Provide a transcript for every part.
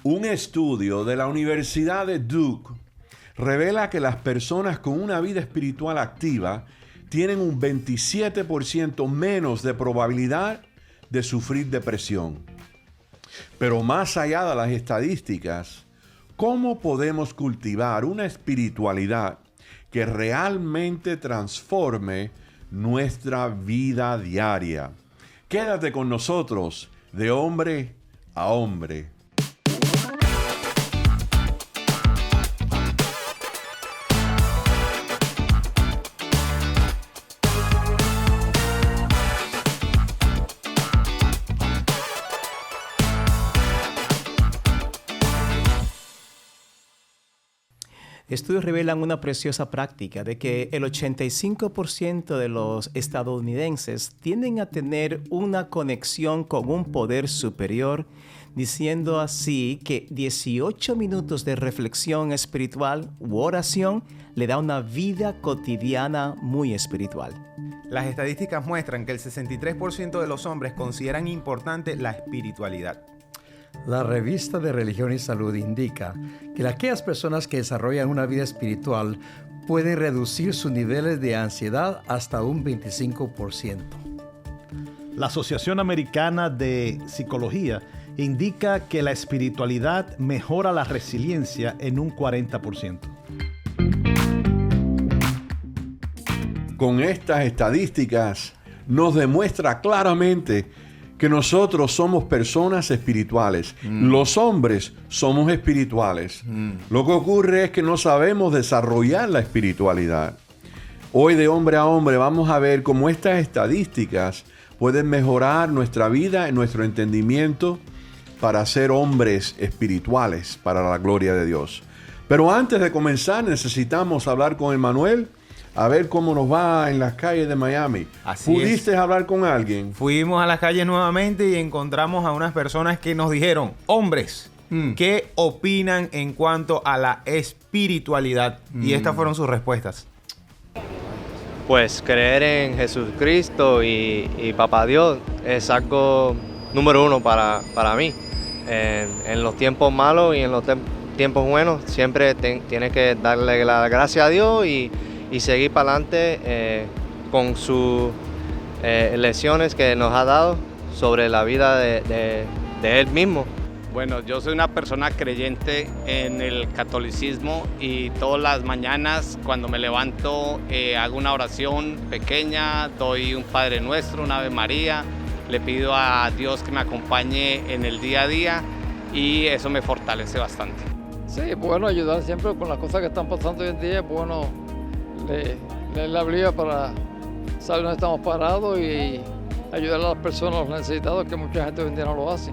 Un estudio de la Universidad de Duke revela que las personas con una vida espiritual activa tienen un 27% menos de probabilidad de sufrir depresión. Pero más allá de las estadísticas, ¿cómo podemos cultivar una espiritualidad que realmente transforme nuestra vida diaria? Quédate con nosotros de hombre a hombre. Estudios revelan una preciosa práctica de que el 85% de los estadounidenses tienden a tener una conexión con un poder superior, diciendo así que 18 minutos de reflexión espiritual u oración le da una vida cotidiana muy espiritual. Las estadísticas muestran que el 63% de los hombres consideran importante la espiritualidad. La revista de Religión y Salud indica que aquellas personas que desarrollan una vida espiritual pueden reducir sus niveles de ansiedad hasta un 25%. La Asociación Americana de Psicología indica que la espiritualidad mejora la resiliencia en un 40%. Con estas estadísticas nos demuestra claramente que nosotros somos personas espirituales. Los hombres somos espirituales. Lo que ocurre es que no sabemos desarrollar la espiritualidad. Hoy de hombre a hombre vamos a ver cómo estas estadísticas pueden mejorar nuestra vida y nuestro entendimiento para ser hombres espirituales para la gloria de Dios. Pero antes de comenzar necesitamos hablar con Emmanuel a ver cómo nos va en las calles de Miami. ¿Pudiste hablar con alguien? Fuimos a las calles nuevamente y encontramos a unas personas que nos dijeron, hombres, ¿qué opinan en cuanto a la espiritualidad? Y estas fueron sus respuestas. Pues creer en Jesucristo y Papá Dios es algo número uno para mí. En los tiempos malos y en los tiempos buenos siempre tienes que darle la gracia a Dios y seguir para adelante con sus lecciones que nos ha dado sobre la vida de Él mismo. Bueno, yo soy una persona creyente en el catolicismo y todas las mañanas cuando me levanto hago una oración pequeña, doy un Padre Nuestro, una Ave María, le pido a Dios que me acompañe en el día a día y eso me fortalece bastante. Sí, es bueno ayudar siempre con las cosas que están pasando hoy en día, es bueno leer la Biblia para saber dónde estamos parados y ayudar a las personas, a los necesitados, que mucha gente hoy en día no lo hace.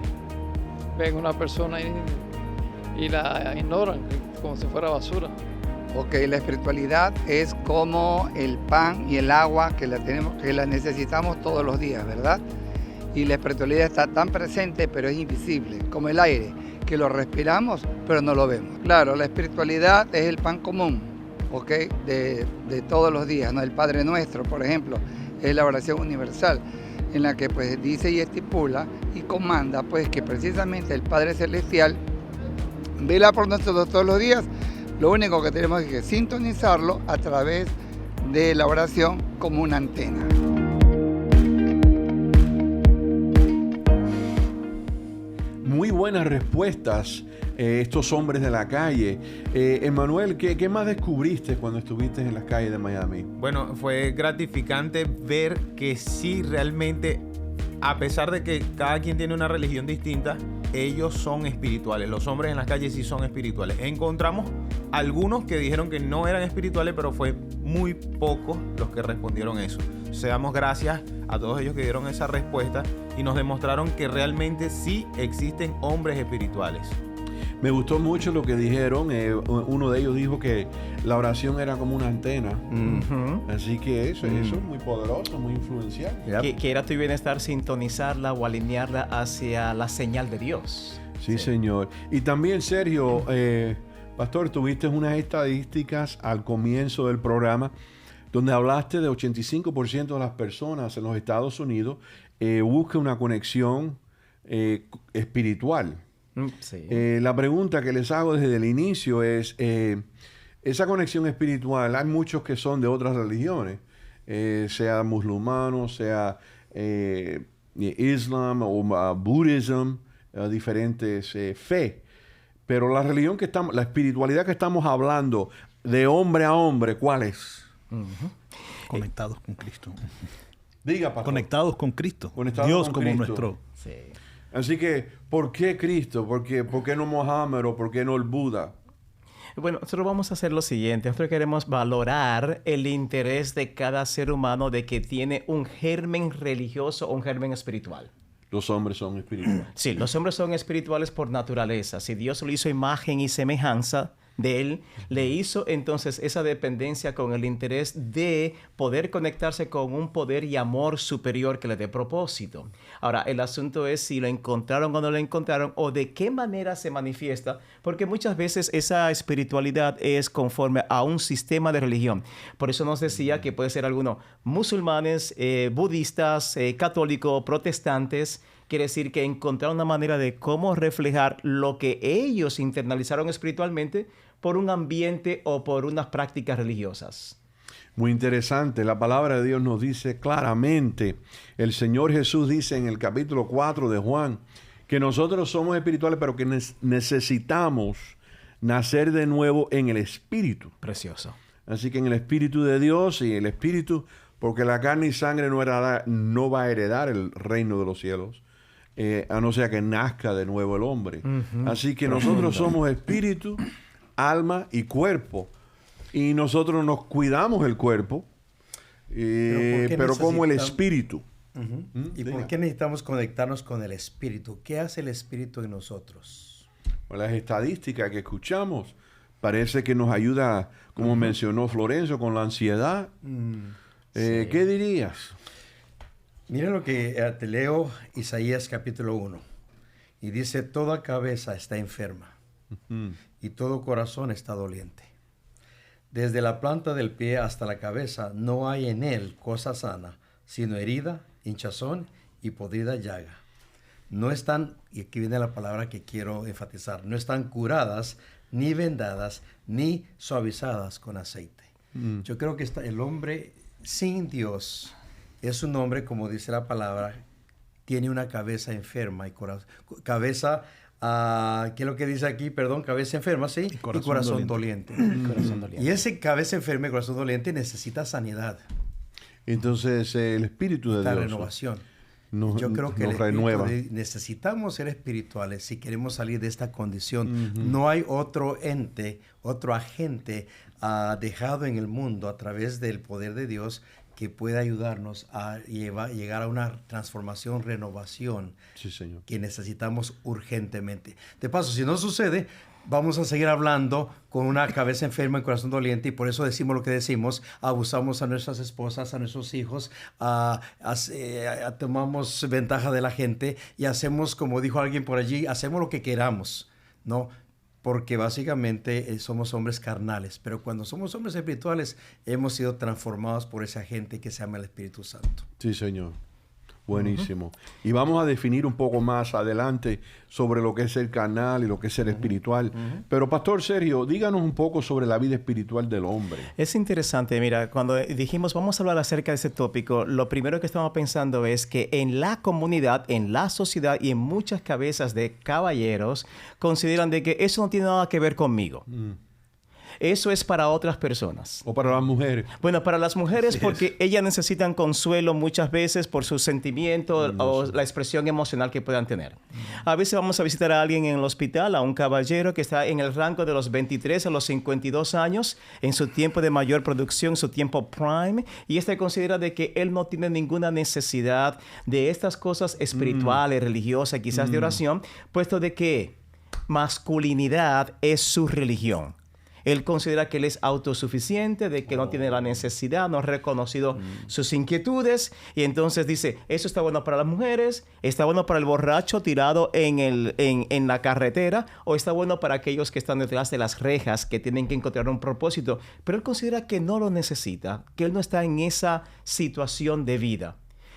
Ven una persona y la ignoran como si fuera basura. Ok, la espiritualidad es como el pan y el agua que la necesitamos todos los días, ¿verdad? Y la espiritualidad está tan presente, pero es invisible, como el aire, que lo respiramos, pero no lo vemos. Claro, la espiritualidad es el pan común, ¿ok? De todos los días, ¿no? El Padre Nuestro, por ejemplo, es la oración universal, en la que pues dice y estipula y comanda pues que precisamente el Padre Celestial vela por nosotros todos los días. Lo único que tenemos es que sintonizarlo a través de la oración como una antena. Muy buenas respuestas, estos hombres de la calle. Emmanuel, ¿qué más descubriste cuando estuviste en las calles de Miami? Bueno, fue gratificante ver que sí realmente, a pesar de que cada quien tiene una religión distinta, ellos son espirituales. Los hombres en las calles sí son espirituales. Encontramos algunos que dijeron que no eran espirituales, pero fue muy pocos los que respondieron eso. Se damos gracias a todos ellos que dieron esa respuesta y nos demostraron que realmente sí existen hombres espirituales. Me gustó mucho lo que dijeron. Uno de ellos dijo que la oración era como una antena. Así que eso es muy poderoso, muy influencial. Que era tu bienestar sintonizarla o alinearla hacia la señal de Dios. Sí, señor. Y también, Sergio, Pastor, tuviste unas estadísticas al comienzo del programa donde hablaste de 85% de las personas en los Estados Unidos buscan una conexión espiritual. Sí. La pregunta que les hago desde el inicio es, esa conexión espiritual, hay muchos que son de otras religiones, sea musulmanos, sea Islam o budismo, diferentes fe. Pero la religión que estamos, la espiritualidad que estamos hablando de hombre a hombre, ¿cuál es? Conectados con Cristo. Diga, pastor. Conectados con Cristo. Conectados Dios con como Cristo. nuestro. Sí. Así que, ¿por qué Cristo? ¿Por qué no Mohammed o por qué no el Buda? Bueno, nosotros vamos a hacer lo siguiente. Nosotros queremos valorar el interés de cada ser humano de que tiene un germen religioso o un germen espiritual. Los hombres son espirituales. Sí, los hombres son espirituales por naturaleza. Si Dios lo hizo imagen y semejanza de él, le hizo entonces esa dependencia con el interés de poder conectarse con un poder y amor superior que le dé propósito. Ahora, el asunto es si lo encontraron o no lo encontraron o de qué manera se manifiesta, porque muchas veces esa espiritualidad es conforme a un sistema de religión. Por eso nos decía que puede ser algunos musulmanes, budistas, católicos, protestantes. Quiere decir que encontraron una manera de cómo reflejar lo que ellos internalizaron espiritualmente por un ambiente o por unas prácticas religiosas. Muy interesante. La palabra de Dios nos dice claramente, el Señor Jesús dice en el capítulo 4 de Juan, que nosotros somos espirituales, pero que necesitamos nacer de nuevo en el Espíritu. Precioso. Así que en el Espíritu de Dios y el Espíritu, porque la carne y sangre no va a heredar el reino de los cielos, a no ser que nazca de nuevo el hombre. Así que nosotros somos espíritu, alma y cuerpo. Y nosotros nos cuidamos el cuerpo, pero como el espíritu. ¿Y por qué necesitamos conectarnos con el espíritu? ¿Qué hace el espíritu en nosotros? Pues las estadísticas que escuchamos parece que nos ayuda, como mencionó Florencio, con la ansiedad. Sí. ¿Qué dirías? Mira lo que te leo Isaías capítulo 1. Y dice, toda cabeza está enferma y todo corazón está doliente. Desde la planta del pie hasta la cabeza no hay en él cosa sana, sino herida, hinchazón y podrida llaga. No están, y aquí viene la palabra que quiero enfatizar, no están curadas, ni vendadas, ni suavizadas con aceite. Yo creo que el hombre sin Dios es un hombre, como dice la palabra, tiene una cabeza enferma y cabeza, ¿qué es lo que dice aquí? Perdón, cabeza enferma, sí, y corazón doliente. Y ese cabeza enferma y corazón doliente necesita sanidad. Entonces el Espíritu de Dios. La renovación. Yo creo que necesitamos ser espirituales si queremos salir de esta condición. No hay otro ente, otro agente dejado en el mundo a través del poder de Dios que pueda ayudarnos a llegar a una transformación, renovación que necesitamos urgentemente. De paso, si no sucede, vamos a seguir hablando con una cabeza enferma y corazón doliente, y por eso decimos lo que decimos, abusamos a nuestras esposas, a nuestros hijos, tomamos ventaja de la gente y hacemos, como dijo alguien por allí, hacemos lo que queramos, ¿no? Porque básicamente somos hombres carnales, pero cuando somos hombres espirituales hemos sido transformados por ese agente que se llama el Espíritu Santo. Sí, Señor. Buenísimo. Y vamos a definir un poco más adelante sobre lo que es el carnal y lo que es el espiritual. Pero, Pastor Sergio, díganos un poco sobre la vida espiritual del hombre. Es interesante, mira, cuando dijimos vamos a hablar acerca de ese tópico, lo primero que estamos pensando es que en la comunidad, en la sociedad y en muchas cabezas de caballeros consideran de que eso no tiene nada que ver conmigo. Eso es para otras personas. ¿O para las mujeres? Bueno, para las mujeres porque ellas necesitan consuelo muchas veces por sus sentimientos o la expresión emocional que puedan tener. A veces vamos a visitar a alguien en el hospital, a un caballero que está en el rango de los 23 a los 52 años, en su tiempo de mayor producción, su tiempo prime, y considera de que él no tiene ninguna necesidad de estas cosas espirituales, religiosas, quizás de oración, puesto de que masculinidad es su religión. Él considera que él es autosuficiente, de que no tiene la necesidad, no ha reconocido sus inquietudes. Y entonces dice, eso está bueno para las mujeres, está bueno para el borracho tirado en la carretera, o está bueno para aquellos que están detrás de las rejas, que tienen que encontrar un propósito. Pero él considera que no lo necesita, que él no está en esa situación de vida.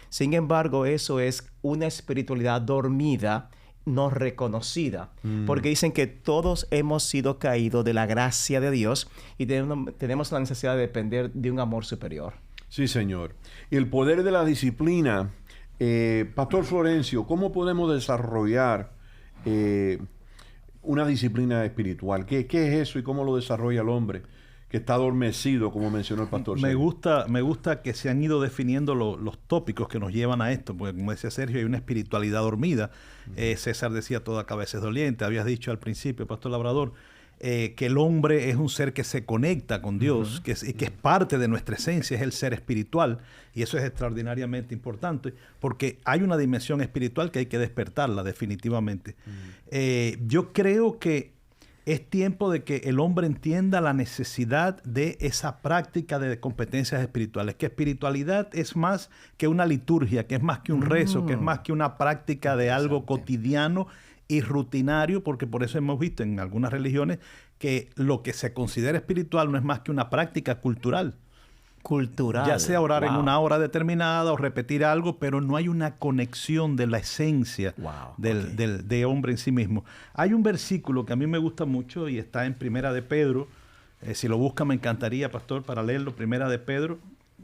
Sin embargo, eso es una espiritualidad dormida no reconocida, porque dicen que todos hemos sido caídos de la gracia de Dios y tenemos la necesidad de depender de un amor superior. Sí, señor. Y el poder de la disciplina, Pastor Florencio, ¿cómo podemos desarrollar una disciplina espiritual? ¿Qué es eso y cómo lo desarrolla el hombre que está adormecido, como mencionó el pastor Sergio? Me gusta que se han ido definiendo los tópicos que nos llevan a esto, porque como decía Sergio, hay una espiritualidad dormida. César decía, toda cabeza es doliente. Habías dicho al principio, Pastor Labrador, que el hombre es un ser que se conecta con Dios, que es parte de nuestra esencia, es el ser espiritual, y eso es extraordinariamente importante, porque hay una dimensión espiritual que hay que despertarla definitivamente. Yo creo que es tiempo de que el hombre entienda la necesidad de esa práctica de competencias espirituales, que espiritualidad es más que una liturgia, que es más que un rezo, que es más que una práctica de algo cotidiano y rutinario, porque por eso hemos visto en algunas religiones que lo que se considera espiritual no es más que una práctica cultural. Ya sea orar en una hora determinada o repetir algo, pero no hay una conexión de la esencia de hombre en sí mismo. Hay un versículo que a mí me gusta mucho y está en Primera de Pedro. Si lo buscan me encantaría, pastor, para leerlo. Primera de Pedro,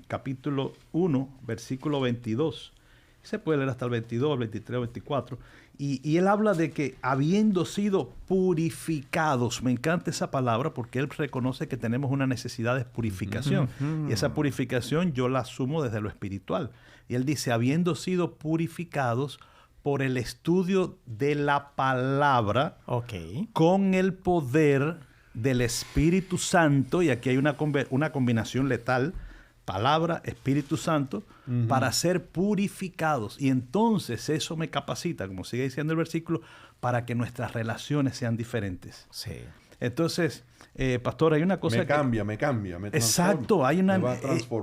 capítulo 1, versículo 22. Se puede leer hasta el 22, 23 o 24. Y él habla de que habiendo sido purificados, me encanta esa palabra porque él reconoce que tenemos una necesidad de purificación. Y esa purificación yo la asumo desde lo espiritual. Y él dice, habiendo sido purificados por el estudio de la palabra, con el poder del Espíritu Santo, y aquí hay una combinación letal, palabra, Espíritu Santo, para ser purificados. Y entonces eso me capacita, como sigue diciendo el versículo, para que nuestras relaciones sean diferentes. Sí. Entonces, pastor, hay una cosa me cambia. Exacto, hay una...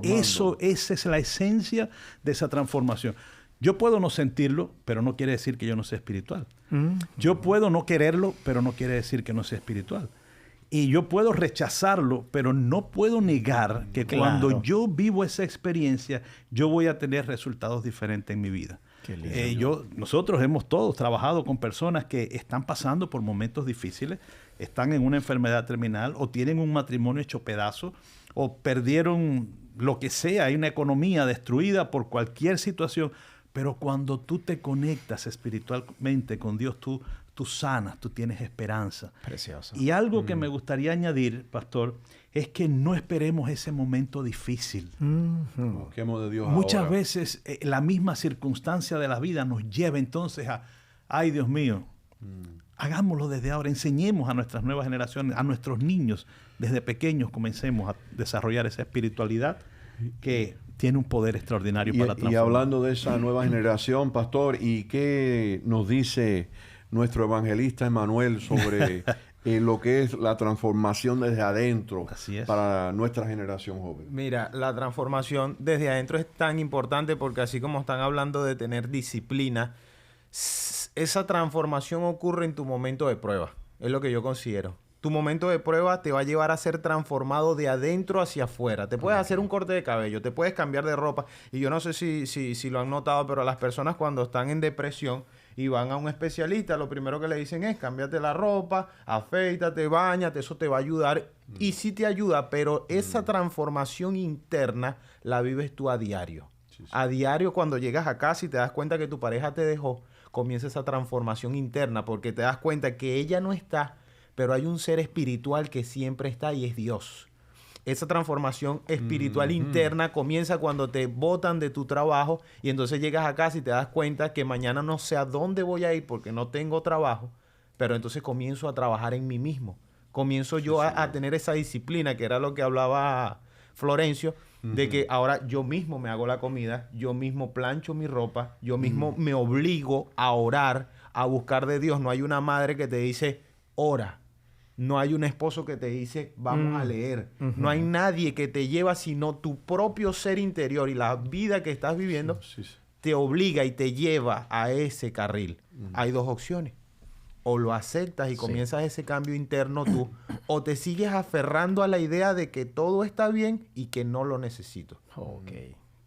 esa es la esencia de esa transformación. Yo puedo no sentirlo, pero no quiere decir que yo no sea espiritual. Yo puedo no quererlo, pero no quiere decir que no sea espiritual. Y yo puedo rechazarlo, pero no puedo negar que cuando yo vivo esa experiencia, yo voy a tener resultados diferentes en mi vida. Nosotros hemos todos trabajado con personas que están pasando por momentos difíciles, están en una enfermedad terminal o tienen un matrimonio hecho pedazo o perdieron lo que sea, hay una economía destruida por cualquier situación. Pero cuando tú te conectas espiritualmente con Dios, tú sanas, tú tienes esperanza. Precioso. Y algo que me gustaría añadir, pastor, es que no esperemos ese momento difícil. Busquemos de Dios Muchas ahora. veces la misma circunstancia de la vida nos lleva entonces a, ay Dios mío, hagámoslo desde ahora, enseñemos a nuestras nuevas generaciones, a nuestros niños, desde pequeños comencemos a desarrollar esa espiritualidad que tiene un poder extraordinario para transformar. Y hablando de esa nueva generación, pastor, ¿y qué nos dice nuestro evangelista Emanuel sobre lo que es la transformación desde adentro para nuestra generación joven? Mira, la transformación desde adentro es tan importante porque así como están hablando de tener disciplina, esa transformación ocurre en tu momento de prueba. Es lo que yo considero. Tu momento de prueba te va a llevar a ser transformado de adentro hacia afuera. Te puedes hacer un corte de cabello, te puedes cambiar de ropa. Y yo no sé si lo han notado, pero las personas cuando están en depresión y van a un especialista, lo primero que le dicen es cámbiate la ropa, afeítate, báñate, eso te va a ayudar. Y sí te ayuda, pero esa transformación interna la vives tú a diario. A diario cuando llegas a casa y te das cuenta que tu pareja te dejó, comienza esa transformación interna porque te das cuenta que ella no está, pero hay un ser espiritual que siempre está y es Dios. Esa transformación espiritual interna comienza cuando te botan de tu trabajo y entonces llegas a casa y te das cuenta que mañana no sé a dónde voy a ir porque no tengo trabajo, pero entonces comienzo a trabajar en mí mismo. Comienzo yo a tener esa disciplina, que era lo que hablaba Florencio, de que ahora yo mismo me hago la comida, yo mismo plancho mi ropa, yo mismo me obligo a orar, a buscar de Dios. No hay una madre que te dice, ora. No hay un esposo que te dice, vamos a leer. No hay nadie que te lleva, sino tu propio ser interior y la vida que estás viviendo te obliga y te lleva a ese carril. Hay dos opciones. O lo aceptas y comienzas ese cambio interno tú, o te sigues aferrando a la idea de que todo está bien y que no lo necesito. Ok,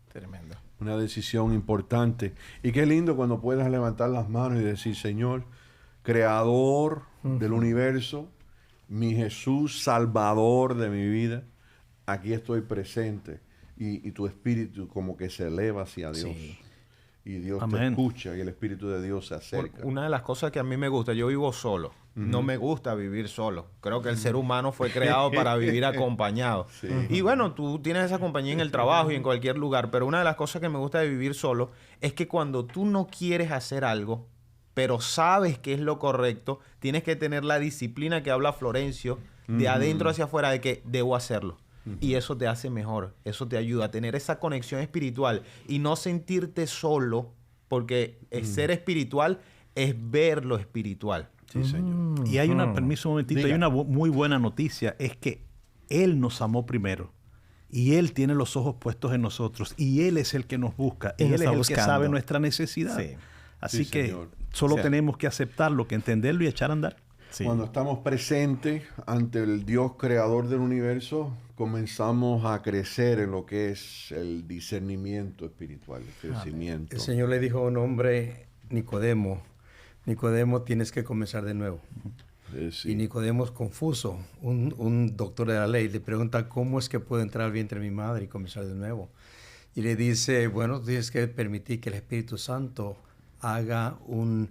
tremendo. Una decisión importante. Y qué lindo cuando puedas levantar las manos y decir, Señor, Creador del universo, mi Jesús, Salvador de mi vida, aquí estoy presente. Y tu espíritu como que se eleva hacia Dios. Sí. Y Dios te Amén. escucha y el Espíritu de Dios se acerca. Una de las cosas que a mí me gusta, yo vivo solo. No me gusta vivir solo. Creo que el ser humano fue creado para vivir acompañado. Sí. Y bueno, tú tienes esa compañía en el trabajo y en cualquier lugar, pero una de las cosas que me gusta de vivir solo es que cuando tú no quieres hacer algo, pero sabes que es lo correcto, tienes que tener la disciplina que habla Florencio, de adentro hacia afuera, de que debo hacerlo. Y eso te hace mejor, eso te ayuda a tener esa conexión espiritual y no sentirte solo, porque ser espiritual es ver lo espiritual. Sí, Señor. Y hay permiso un momentito, Diga. hay una muy buena noticia, es que Él nos amó primero. Y Él tiene los ojos puestos en nosotros. Y Él es el que nos busca. Y Y nos Él es está el que buscando. sabe nuestra necesidad. Sí. Así Sí, que señor. solo O sea, tenemos que aceptarlo, que entenderlo y echar a andar. Sí. Cuando estamos presentes ante el Dios creador del universo, comenzamos a crecer en lo que es el discernimiento espiritual, el crecimiento. El Señor le dijo a un hombre, Nicodemo, tienes que comenzar de nuevo. Sí. Y Nicodemo es confuso. Un doctor de la ley le pregunta, ¿cómo es que puedo entrar al vientre de mi madre y comenzar de nuevo? Y le dice, bueno, tienes que permitir que el Espíritu Santo haga un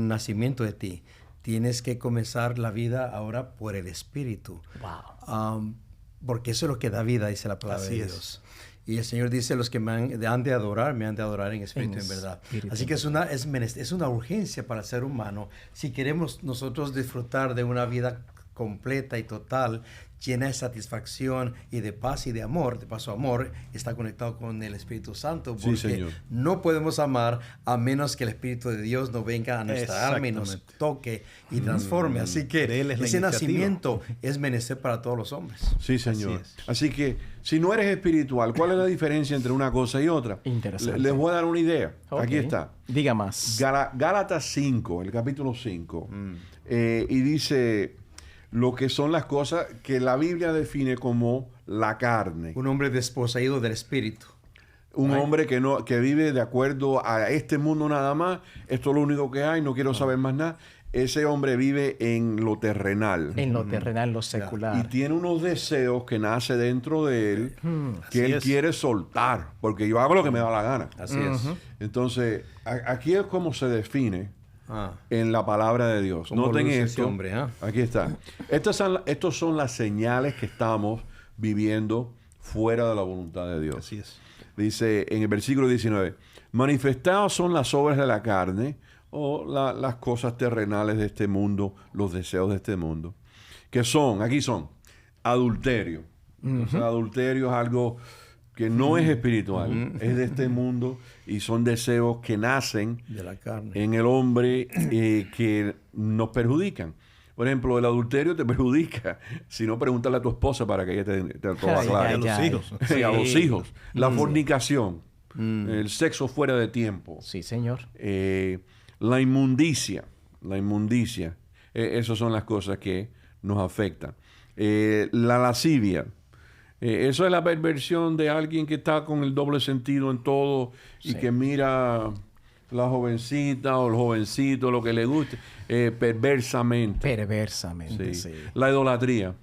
nacimiento de ti. Tienes que comenzar la vida ahora por el Espíritu. Wow. Porque eso es lo que da vida, dice la palabra Así de es. Dios. Y el Señor dice, los que me han de adorar, me han de adorar en espíritu y en verdad. espíritu Así y que es una urgencia para el ser humano. Si queremos nosotros disfrutar de una vida completa y total, llena de satisfacción y de paz y de amor, de paso amor, está conectado con el Espíritu Santo, Sí, porque Señor. no podemos amar a menos que el Espíritu de Dios no venga a nuestra alma y nos Exactamente. toque y transforme. Así que De Él es la ese iniciativa. nacimiento es menester para todos los hombres. Sí, Señor. Así es. Así que, si no eres espiritual, ¿cuál es la diferencia entre una cosa y otra? Interesante. Les voy a dar una idea. Ok. Aquí está. Diga más. Gálatas 5, el capítulo 5, y dice lo que son las cosas que la Biblia define como la carne. Un hombre desposeído del Espíritu. Un hombre que vive de acuerdo a este mundo nada más, esto es lo único que hay, no quiero saber más nada. Ese hombre vive en lo terrenal. En lo terrenal, en lo Y secular. tiene unos deseos que nace dentro de él Así que él es. quiere soltar, porque yo hago lo que me da la gana. Así es. Entonces, aquí es como se define Ah. en la palabra de Dios. ¿Cómo Noten luce ese esto. hombre, ah? Aquí está. Estos son las señales que estamos viviendo fuera de la voluntad de Dios. Así es. Dice en el versículo 19, manifestados son las obras de la carne o las cosas terrenales de este mundo, los deseos de este mundo, que son, aquí son, adulterio. Entonces, adulterio es algo que no es espiritual, es de este mundo y son deseos que nacen De la carne. en el hombre que nos perjudican. Por ejemplo, el adulterio te perjudica. Si no, pregúntale a tu esposa para que ella te lo Ay, aclare. ay, a los ay. hijos. Y a los Sí. hijos. La fornicación, el sexo fuera de tiempo, Sí, señor. la inmundicia. Esas son las cosas que nos afectan. La lascivia. Eso es la perversión de alguien que está con el doble sentido en todo y que mira la jovencita o el jovencito, lo que le guste, perversamente. Perversamente, Sí. sí. La idolatría.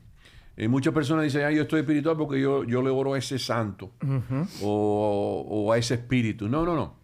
Muchas personas dicen, yo estoy espiritual porque yo le oro a ese santo o a ese espíritu. No.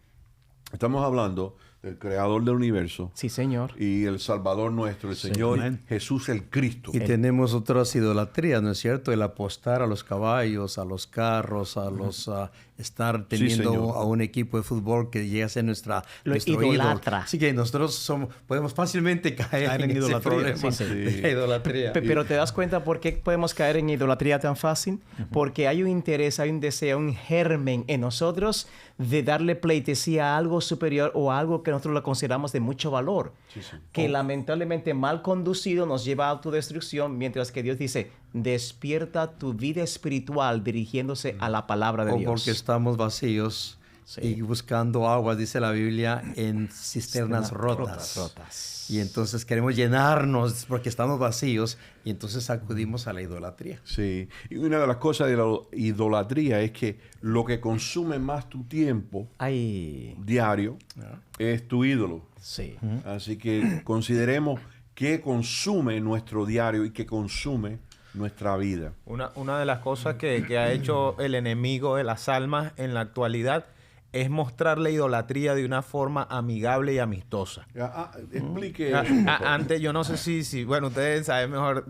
Estamos hablando del creador del universo Sí, señor. y el salvador nuestro, el Señor Amén. Jesús el Cristo. Y tenemos otras idolatrías, ¿no es cierto? El apostar a los caballos, a los carros, a los estar teniendo señor. a un equipo de fútbol que llega a ser nuestro idolatra. ídolo. Así que nosotros podemos fácilmente caer en ese idolatría. problema Sí, sí. de la idolatría. Pero ¿te das cuenta por qué podemos caer en idolatría tan fácil? Porque hay un interés, hay un deseo, un germen en nosotros de darle pleitesía a algo superior o a algo que nosotros lo consideramos de mucho valor. Que lamentablemente mal conducido nos lleva a autodestrucción, mientras que Dios dice, despierta tu vida espiritual dirigiéndose a la palabra de O Dios. porque estamos vacíos Sí. y buscando agua, dice la Biblia, en cisternas rotas. Y entonces queremos llenarnos porque estamos vacíos y entonces acudimos a la idolatría. Sí, y una de las cosas de la idolatría es que lo que consume más tu tiempo Ay, diario es tu ídolo. sí. Así que consideremos qué consume nuestro diario y qué consume nuestra vida. Una de las cosas que ha hecho el enemigo de las almas en la actualidad es mostrar la idolatría de una forma amigable y amistosa. Explique eso, por favor. Antes, yo no sé si, bueno, ustedes saben mejor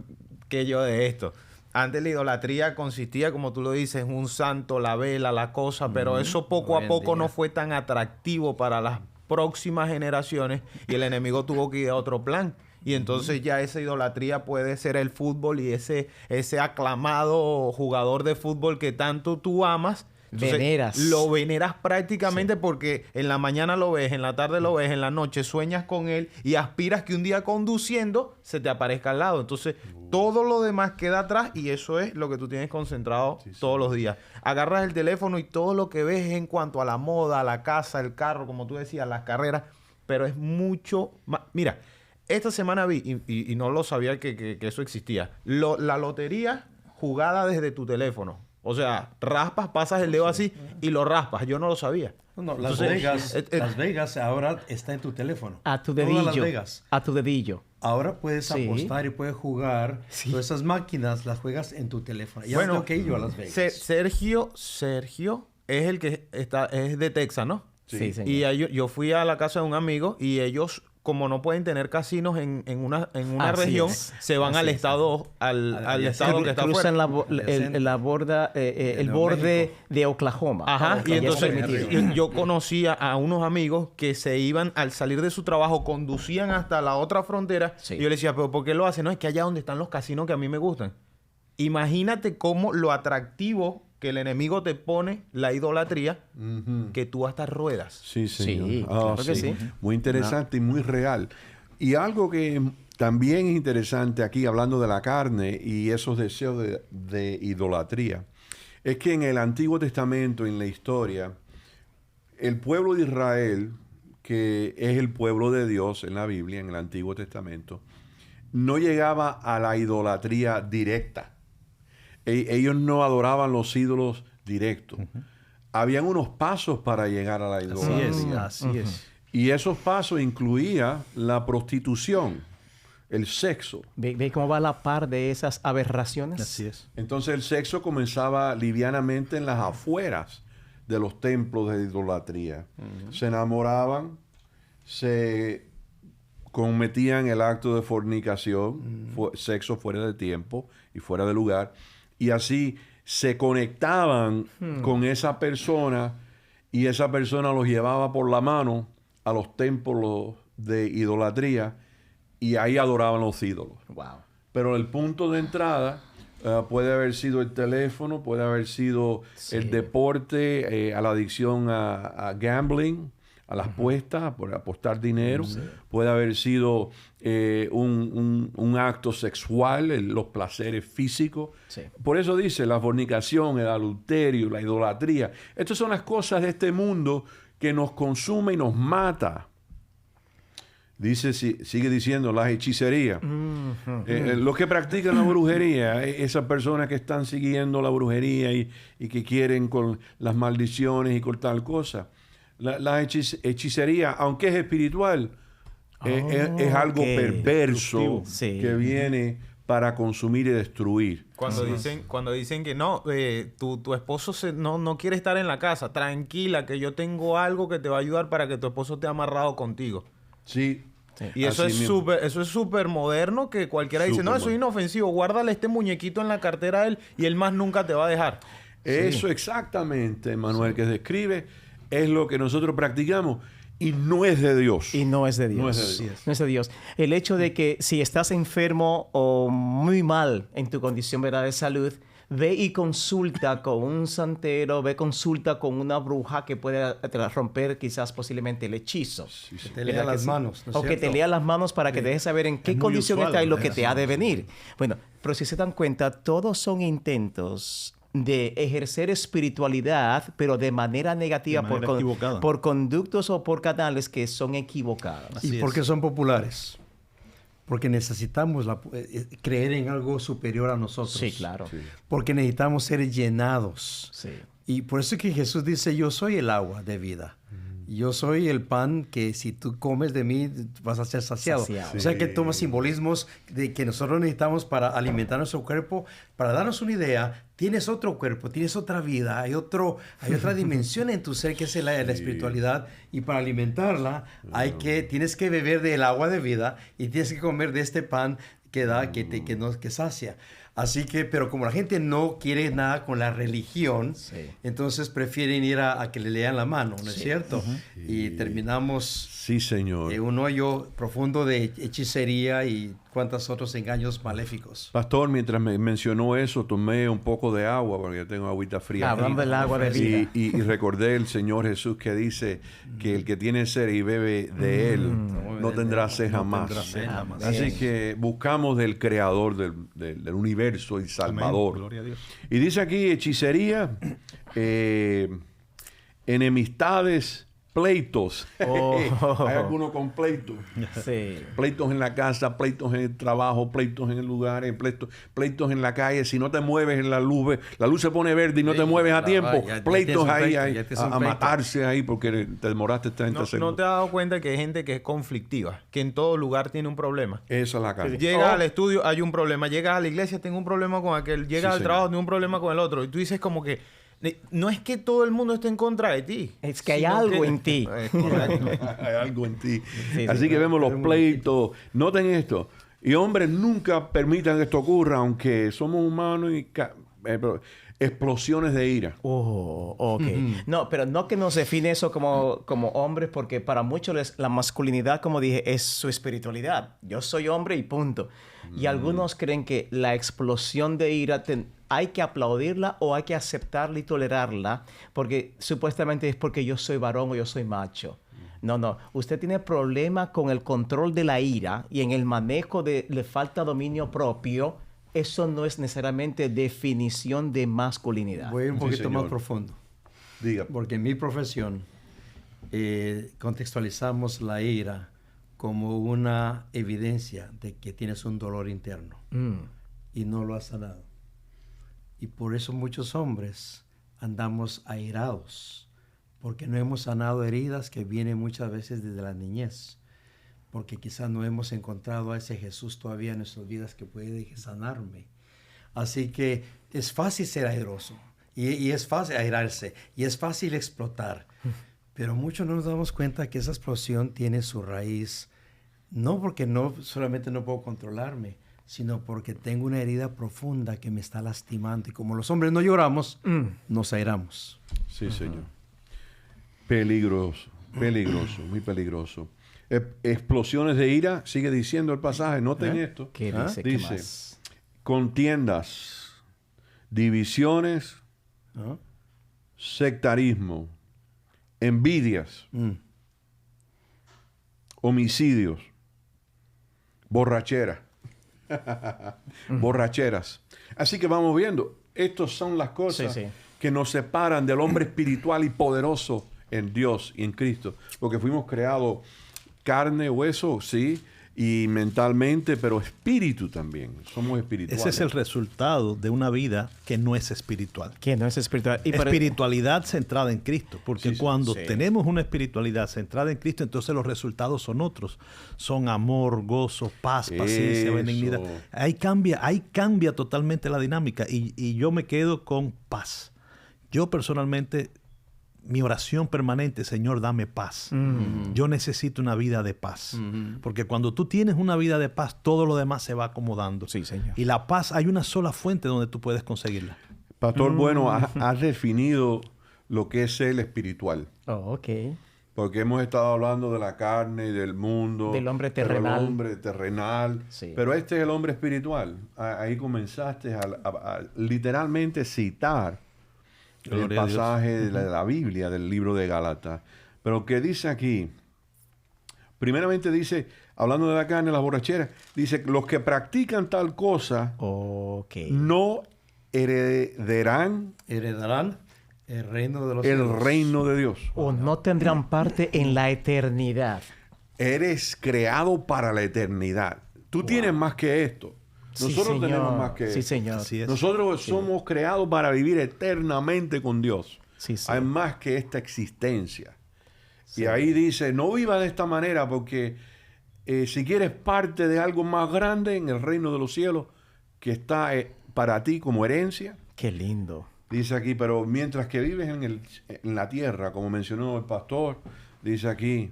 que yo de esto. Antes la idolatría consistía, como tú lo dices, en un santo, la vela, la cosa, pero eso poco a poco no fue tan atractivo para las próximas generaciones y el enemigo tuvo que ir a otro plan. Y entonces ya esa idolatría puede ser el fútbol y ese aclamado jugador de fútbol que tanto tú amas. Entonces, Veneras. lo veneras prácticamente porque en la mañana lo ves, en la tarde lo ves, en la noche sueñas con él y aspiras que un día conduciendo se te aparezca al lado. Entonces, todo lo demás queda atrás y eso es lo que tú tienes concentrado todos los días. Agarras el teléfono y todo lo que ves es en cuanto a la moda, a la casa, el carro, como tú decías, las carreras, pero es mucho más. Mira, esta semana vi, y no lo sabía que eso existía, la lotería jugada desde tu teléfono. O sea, raspas, pasas el dedo así y lo raspas. Yo no lo sabía. No, Las Vegas ahora está en tu teléfono. A tu Todas dedillo. Las Vegas. A tu dedillo. Ahora puedes Sí. apostar y puedes jugar. Todas esas máquinas las juegas en tu teléfono. Ya Bueno, tengo que ir yo a Las Vegas. Sergio es el que es de Texas, ¿no? Sí, señor. Y yo fui a la casa de un amigo y ellos, como no pueden tener casinos en una Así región, es. se van Así al es. estado, al estado que está Cruzan afuera. el borde de Oklahoma. Ajá, que y ya es entonces permitido. yo conocía a unos amigos que se iban, al salir de su trabajo, conducían hasta la otra frontera. Sí. Y yo les decía, ¿pero por qué lo hacen? No, es que allá donde están los casinos que a mí me gustan. Imagínate cómo lo atractivo que el enemigo te pone, la idolatría, que tú hasta ruedas. Sí, señor. Sí, claro que sí. Muy interesante y muy real. Y algo que también es interesante aquí, hablando de la carne y esos deseos de idolatría, es que en el Antiguo Testamento, en la historia, el pueblo de Israel, que es el pueblo de Dios en la Biblia, en el Antiguo Testamento, no llegaba a la idolatría directa. Ellos no adoraban los ídolos directos. Habían unos pasos para llegar a la idolatría. Así es. Y esos pasos incluía la prostitución, el sexo. ¿Ve cómo va la par de esas aberraciones? Así es. Entonces el sexo comenzaba livianamente en las afueras de los templos de idolatría. Se enamoraban, se cometían el acto de fornicación, sexo fuera de tiempo y fuera de lugar, y así se conectaban con esa persona y esa persona los llevaba por la mano a los templos de idolatría y ahí adoraban los ídolos. Wow. Pero el punto de entrada puede haber sido el teléfono, puede haber sido el deporte, a la adicción a gambling, a las apuestas, por apostar dinero. Puede haber sido un acto sexual, los placeres físicos. Sí. Por eso dice la fornicación, el adulterio, la idolatría. Estas son las cosas de este mundo que nos consume y nos mata. Dice, sigue diciendo, las hechicerías. Los que practican la brujería, esas personas que están siguiendo la brujería y que quieren con las maldiciones y con tal cosa. La hechicería, aunque es espiritual, es algo ok. perverso Sí. que viene para consumir y destruir. Cuando dicen que no, tu esposo no quiere estar en la casa, tranquila, que yo tengo algo que te va a ayudar para que tu esposo esté amarrado contigo. Sí. Y eso Así mismo. eso es súper moderno, que cualquiera dice, no, eso es Supermoderno. inofensivo, guárdale este muñequito en la cartera a él y él más nunca te va a dejar. Eso exactamente, Manuel, que describe, es lo que nosotros practicamos y no es de Dios. Y no es de Dios. No es de Dios. No es de Dios. El hecho de que si estás enfermo o muy mal en tu condición, ¿verdad?, de salud, ve y consulta con un santero, consulta con una bruja que puede romper quizás posiblemente el hechizo. Que te lea las manos, ¿no es O que te cierto? lea las manos para que dejes saber en qué muy condición usual está y lo leer que las te ha de manos, venir. Bueno, pero si se dan cuenta, todos son intentos de ejercer espiritualidad, pero de manera negativa, De manera equivocada. por conductos o por canales que son equivocados. Así ¿Y es. por qué son populares? Porque necesitamos creer en algo superior a nosotros. Sí, claro. Sí. Porque necesitamos ser llenados. Sí. Y por eso es que Jesús dice, yo soy el agua de vida. Yo soy el pan que si tú comes de mí vas a ser saciado. Saciado. O sea que toma simbolismos de que nosotros necesitamos para alimentar nuestro cuerpo. Para darnos una idea, tienes otro cuerpo, tienes otra vida, hay otra dimensión en tu ser que es la espiritualidad. Y para alimentarla tienes que beber del agua de vida y tienes que comer de este pan que sacia. Así que, pero como la gente no quiere nada con la religión, entonces prefieren ir a que le lean la mano, ¿no es cierto? Y terminamos Sí, señor. en un hoyo profundo de hechicería y cuantos otros engaños maléficos. Pastor, mientras me mencionó eso, tomé un poco de agua, porque yo tengo agüita fría. Hablando del agua de vida. Y recordé el Señor Jesús que dice que el que tiene sed y bebe de Él no tendrá sed jamás. tendrá sed jamás. Así que buscamos del Creador del universo y Salvador. Amén. Gloria a Dios. Y dice aquí hechicería, enemistades, pleitos. Oh. Hay algunos con pleitos. Sí. Pleitos en la casa, pleitos en el trabajo, pleitos en el lugar, pleitos en la calle. Si no te mueves en la luz se pone verde y no te mueves a tiempo. Pleitos ahí, a matarse ahí porque te demoraste 30 segundos. ¿No te has dado cuenta que hay gente que es conflictiva? Que en todo lugar tiene un problema. Esa es la casa. Llegas al estudio, hay un problema. Llegas a la iglesia, tengo un problema con aquel. Llegas al señor. trabajo, tengo un problema con el otro. Y tú dices como que no es que todo el mundo esté en contra de ti. Es que hay sino algo en ti. Es correcto. Hay algo en ti. Sí, Así sí. que vemos los pleitos. Noten esto. Y hombres, nunca permitan que esto ocurra, aunque somos humanos y pero explosiones de ira. Oh, ok. No, pero no que nos define eso como hombres, porque para muchos la masculinidad, como dije, es su espiritualidad. Yo soy hombre y punto. Y algunos creen que la explosión de ira hay que aplaudirla o hay que aceptarla y tolerarla, porque supuestamente es porque yo soy varón o yo soy macho. No. Usted tiene problema con el control de la ira y en el manejo le falta dominio propio. Eso no es necesariamente definición de masculinidad. Voy a ir un poquito señor. más profundo. Diga. Porque en mi profesión contextualizamos la ira como una evidencia de que tienes un dolor interno y no lo has sanado. Y por eso muchos hombres andamos airados, porque no hemos sanado heridas que vienen muchas veces desde la niñez, porque quizás no hemos encontrado a ese Jesús todavía en nuestras vidas que puede sanarme. Así que es fácil ser airoso, y es fácil airarse, y es fácil explotar, pero muchos no nos damos cuenta que esa explosión tiene su raíz, no porque solamente no puedo controlarme, sino porque tengo una herida profunda que me está lastimando. Y como los hombres no lloramos, nos airamos. Sí, señor. Peligroso, muy peligroso. Explosiones de ira, sigue diciendo el pasaje, noten esto. ¿Qué dice? ¿Qué Dice, más? contiendas, divisiones, sectarismo, envidias, homicidios, borracheras. Borracheras. Así que vamos viendo, estas son las cosas que nos separan del hombre espiritual y poderoso en Dios y en Cristo, porque fuimos creados carne, hueso, sí, y mentalmente, pero espíritu también. Somos espirituales. Ese es el resultado de una vida que no es espiritual. Que no es espiritual. Espiritualidad centrada en Cristo. Porque cuando tenemos una espiritualidad centrada en Cristo, entonces los resultados son otros. Son amor, gozo, paz, paciencia, benignidad. Ahí cambia totalmente la dinámica. Y yo me quedo con paz. Yo personalmente, mi oración permanente, Señor, dame paz. Yo necesito una vida de paz. Porque cuando tú tienes una vida de paz, todo lo demás se va acomodando. Sí, Señor. Y la paz, hay una sola fuente donde tú puedes conseguirla. Pastor, bueno, has definido lo que es el espiritual. Oh, ok. Porque hemos estado hablando de la carne y del mundo. Del hombre terrenal. Del hombre terrenal. Sí. Pero este es el hombre espiritual. Ahí comenzaste a literalmente citar el pasaje de la Biblia, del libro de Gálatas. Pero ¿qué dice aquí? Primeramente dice, hablando de la carne, las borracheras, dice, los que practican tal cosa no heredarán el reino de los el cielos. reino de Dios. O no tendrán parte en la eternidad. Eres creado para la eternidad. Tú tienes más que esto. Sí, Nosotros señor. tenemos más que Sí, esto. señor. Así es. Nosotros somos creados para vivir eternamente con Dios. Sí, sí. Hay más que esta existencia. Y ahí dice, no viva de esta manera porque si quieres parte de algo más grande en el reino de los cielos que está para ti como herencia, Qué lindo. dice aquí, pero mientras que vives en la tierra, como mencionó el pastor, dice aquí,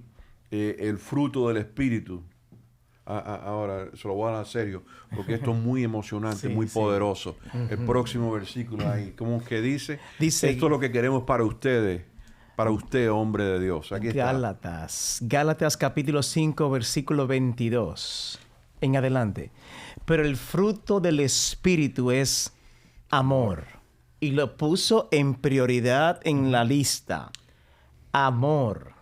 el fruto del Espíritu. Ahora, se lo voy a dar serio, porque esto es muy emocionante, Sí, muy sí. poderoso. El próximo versículo ahí, ¿cómo que dice? Dice- Esto es lo que queremos para ustedes, para usted, hombre de Dios. Aquí está. Gálatas capítulo 5, versículo 22. En adelante. Pero el fruto del Espíritu es amor. Y lo puso en prioridad en la lista. Amor.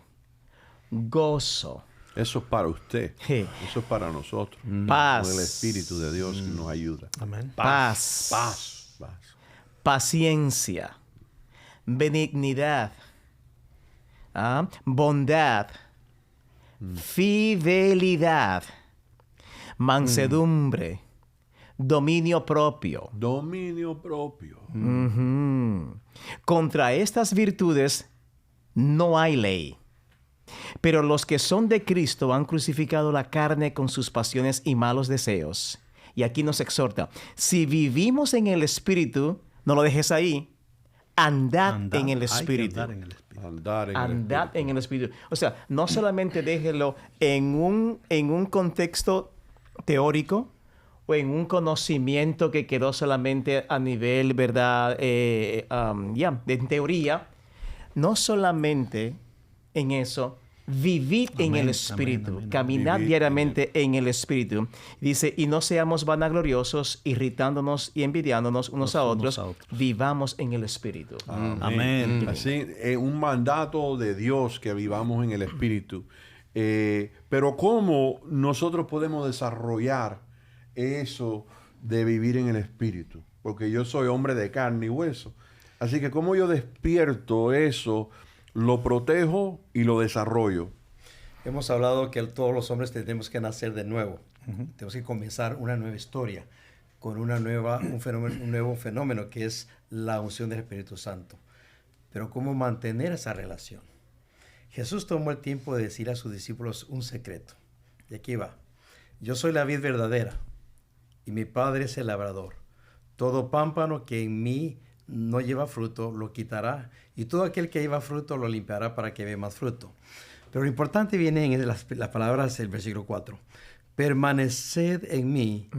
Gozo. Eso es para usted. Sí. Eso es para nosotros. Paz. Con el Espíritu de Dios que nos ayuda. Amén. Paz. Paz. Paciencia. Benignidad. Bondad. Fidelidad. Mansedumbre. Dominio propio. Dominio propio. Ujú. Contra estas virtudes no hay ley. Pero los que son de Cristo han crucificado la carne con sus pasiones y malos deseos. Y aquí nos exhorta, si vivimos en el Espíritu, no lo dejes ahí, andad en el Hay que Espíritu. andar en el Espíritu. Andar en el Andad Espíritu. en el Espíritu. O sea, no solamente déjelo en un contexto teórico o en un conocimiento que quedó solamente a nivel, ¿verdad? De teoría. No solamente en eso, vivid en Amén, el Espíritu, amén. caminad Vivid diariamente en el Espíritu. Dice, y no seamos vanagloriosos, irritándonos y envidiándonos unos a otros, vivamos en el Espíritu. Amén. Así, un mandato de Dios que vivamos en el Espíritu. Pero ¿cómo nosotros podemos desarrollar eso de vivir en el Espíritu? Porque yo soy hombre de carne y hueso. Así que ¿cómo yo despierto eso, lo protejo y lo desarrollo? Hemos hablado que todos los hombres tenemos que nacer de nuevo. Tenemos que comenzar una nueva historia con un nuevo fenómeno que es la unción del Espíritu Santo. Pero ¿cómo mantener esa relación? Jesús tomó el tiempo de decir a sus discípulos un secreto. Y aquí va. Yo soy la vid verdadera y mi Padre es el labrador. Todo pámpano que en mí no lleva fruto lo quitará y todo aquel que lleva fruto lo limpiará para que dé más fruto. Pero lo importante viene en las palabras del versículo 4. Permaneced en mí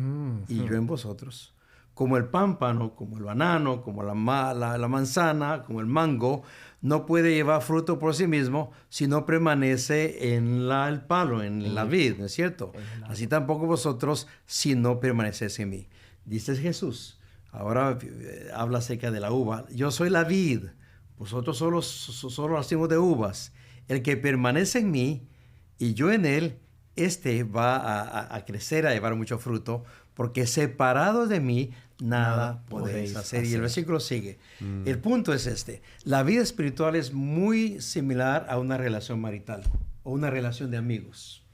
y yo en vosotros. Como el pámpano, como el banano, como la manzana, como el mango, no puede llevar fruto por sí mismo si no permanece en el palo, en la vid, ¿no es cierto? Así tampoco vosotros si no permanecéis en mí. Dice Jesús. Ahora habla acerca de la uva. Yo soy la vid, vosotros solo racimos de uvas. El que permanece en mí y yo en él, este va a crecer, a llevar mucho fruto, porque separado de mí nada podéis hacer. Y el versículo sigue. El punto es este. La vida espiritual es muy similar a una relación marital o una relación de amigos.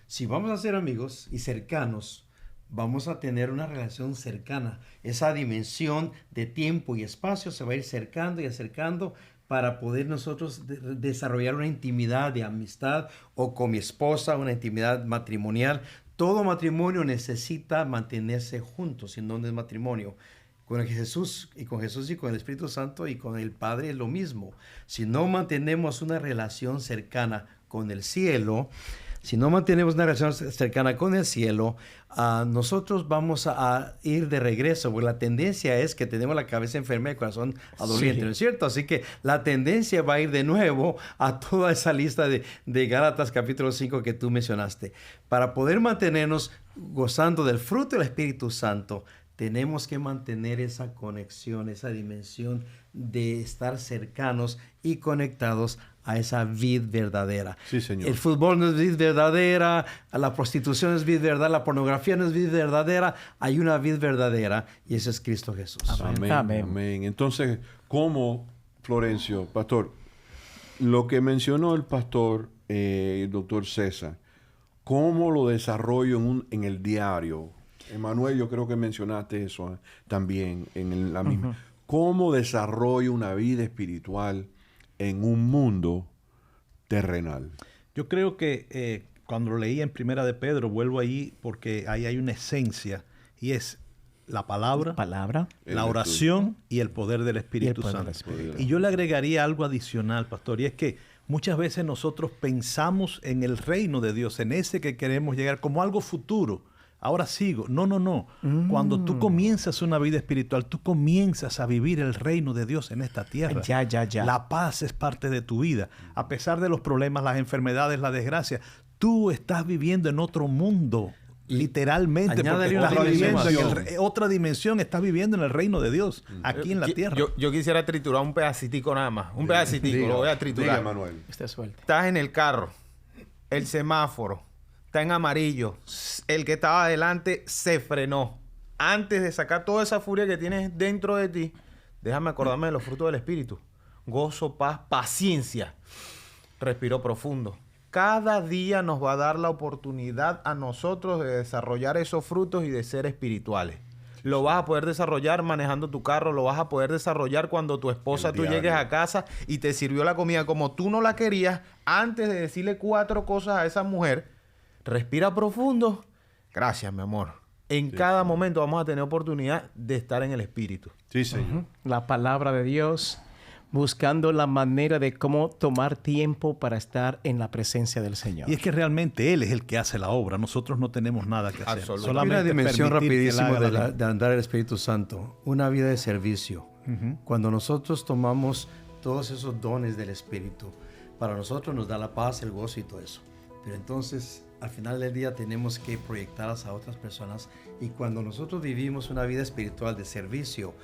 Si vamos a ser amigos y cercanos, vamos a tener una relación cercana. Esa dimensión de tiempo y espacio se va a ir acercando y acercando para poder nosotros desarrollar una intimidad de amistad o con mi esposa, una intimidad matrimonial. Todo matrimonio necesita mantenerse juntos, si no es matrimonio. Con Jesús y con el Espíritu Santo y con el Padre es lo mismo. Si no mantenemos una relación cercana con el cielo, nosotros vamos a ir de regreso, porque la tendencia es que tenemos la cabeza enferma y el corazón adoloriente, Sí. ¿no es cierto? Así que la tendencia va a ir de nuevo a toda esa lista de Gálatas capítulo 5 que tú mencionaste. Para poder mantenernos gozando del fruto del Espíritu Santo, tenemos que mantener esa conexión, esa dimensión de estar cercanos y conectados a esa vid verdadera. Sí, Señor. El fútbol no es vid verdadera, la prostitución es vid verdadera, la pornografía no es vid verdadera. Hay una vid verdadera y ese es Cristo Jesús. Amén, Amén. amén. Entonces, ¿cómo, Florencio, pastor, lo que mencionó el pastor, el doctor César, cómo lo desarrollo en el diario? Emanuel, yo creo que mencionaste eso también en la misma. ¿Cómo desarrollo una vida espiritual en un mundo terrenal? Yo creo que cuando lo leí en Primera de Pedro, vuelvo ahí porque ahí hay una esencia y es la palabra, la oración y el poder del Espíritu Santo. Y yo le agregaría algo adicional, pastor, y es que muchas veces nosotros pensamos en el reino de Dios, en ese que queremos llegar, como algo futuro. Ahora sigo. No. Cuando tú comienzas una vida espiritual, tú comienzas a vivir el reino de Dios en esta tierra. Ya. La paz es parte de tu vida. A pesar de los problemas, las enfermedades, la desgracia, tú estás viviendo en otro mundo. Literalmente, porque estás viviendo en otra dimensión, estás viviendo en el reino de Dios, aquí en la tierra. Yo quisiera triturar un pedacitico nada más. Un pedacitico, lo voy a triturar. Diga, Manuel. Estás en el carro, el semáforo está en amarillo, el que estaba adelante se frenó. Antes de sacar toda esa furia que tienes dentro de ti, déjame acordarme de los frutos del Espíritu. Gozo, paz, paciencia. Respiro profundo. Cada día nos va a dar la oportunidad a nosotros de desarrollar esos frutos y de ser espirituales. Lo vas a poder desarrollar manejando tu carro, lo vas a poder desarrollar cuando tu esposa, tú llegues a casa y te sirvió la comida como tú no la querías, antes de decirle 4 cosas a esa mujer. Respira profundo. Gracias, mi amor. En cada momento vamos a tener oportunidad de estar en el Espíritu. Sí, Señor. La palabra de Dios, buscando la manera de cómo tomar tiempo para estar en la presencia del Señor. Y es que realmente Él es el que hace la obra. Nosotros no tenemos nada que hacer. Solamente una dimensión rapidísima de andar el Espíritu Santo. Una vida de servicio. Cuando nosotros tomamos todos esos dones del Espíritu, para nosotros nos da la paz, el gozo y todo eso. Pero entonces, al final del día tenemos que proyectarlas a otras personas. Y cuando nosotros vivimos una vida espiritual de servicio,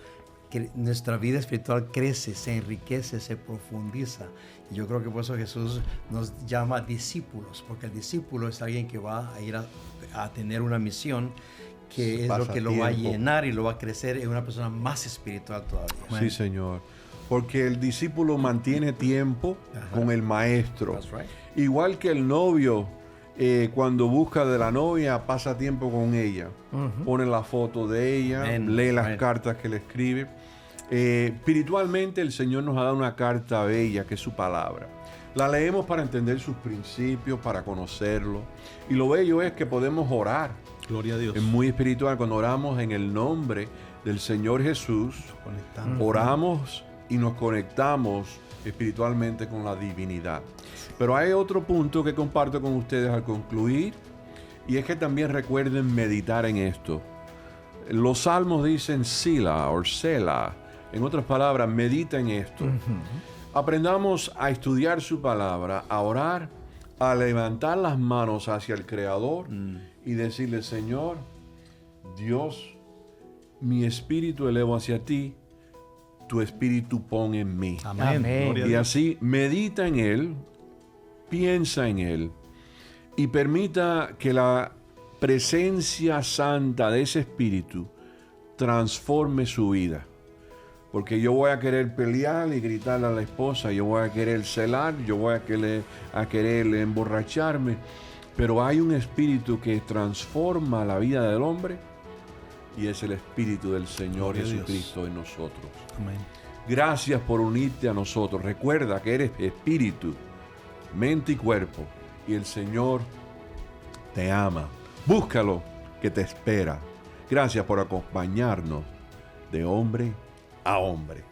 que nuestra vida espiritual crece, se enriquece, se profundiza. Y yo creo que por eso Jesús nos llama discípulos, porque el discípulo es alguien que va a ir a tener una misión que es lo que lo va a llenar y lo va a crecer en una persona más espiritual todavía. Sí, Señor. Porque el discípulo mantiene tiempo con el maestro. Igual que el novio, cuando busca de la novia, pasa tiempo con ella. Pone la foto de ella, lee las cartas que le escribe. Espiritualmente, el Señor nos ha dado una carta bella, que es su palabra. La leemos para entender sus principios, para conocerlo. Y lo bello es que podemos orar. Gloria a Dios. Es muy espiritual. Cuando oramos en el nombre del Señor Jesús, oramos y nos conectamos espiritualmente con la divinidad. Pero hay otro punto que comparto con ustedes al concluir, y es que también recuerden meditar en esto. Los salmos dicen Sila o Sela. En otras palabras, medita en esto. Aprendamos a estudiar su palabra, a orar, a levantar las manos hacia el Creador y decirle: Señor, Dios, mi espíritu elevo hacia ti, tu espíritu pon en mí. Amén. Y así medita en Él, piensa en Él y permita que la presencia santa de ese espíritu transforme su vida. Porque yo voy a querer pelear y gritarle a la esposa, yo voy a querer celar, yo voy a querer emborracharme, pero hay un espíritu que transforma la vida del hombre, y es el Espíritu del Señor Jesucristo en nosotros. Amén. Gracias por unirte a nosotros. Recuerda que eres espíritu, mente y cuerpo, y el Señor te ama. Búscalo, que te espera. Gracias por acompañarnos de hombre a hombre.